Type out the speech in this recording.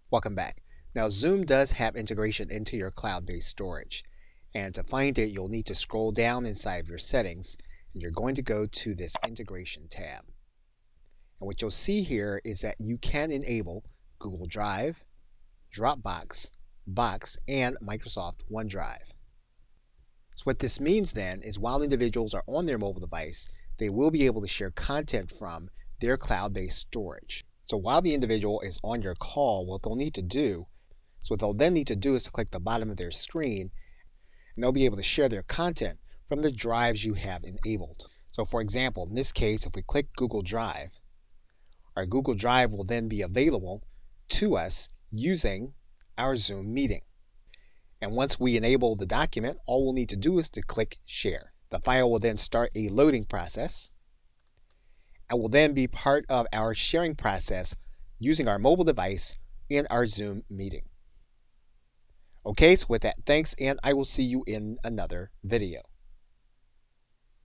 Welcome back. Now, Zoom does have integration into your cloud-based storage. And to find it, you'll need to scroll down inside of your settings, and you're going to go to this integration tab. And what you'll see here is that you can enable Google Drive, Dropbox, Box, and Microsoft OneDrive. So what this means then is while individuals are on their mobile device, they will be able to share content from their cloud-based storage. So while the individual is on your call, what they'll then need to do is to click the bottom of their screen, and they'll be able to share their content from the drives you have enabled. So for example, in this case, if we click Google Drive, our Google Drive will then be available to us using our Zoom meeting. And once we enable the document, all we'll need to do is to click Share. The file will then start a loading process and will then be part of our sharing process using our mobile device in our Zoom meeting. Okay, so with that, thanks, and I will see you in another video.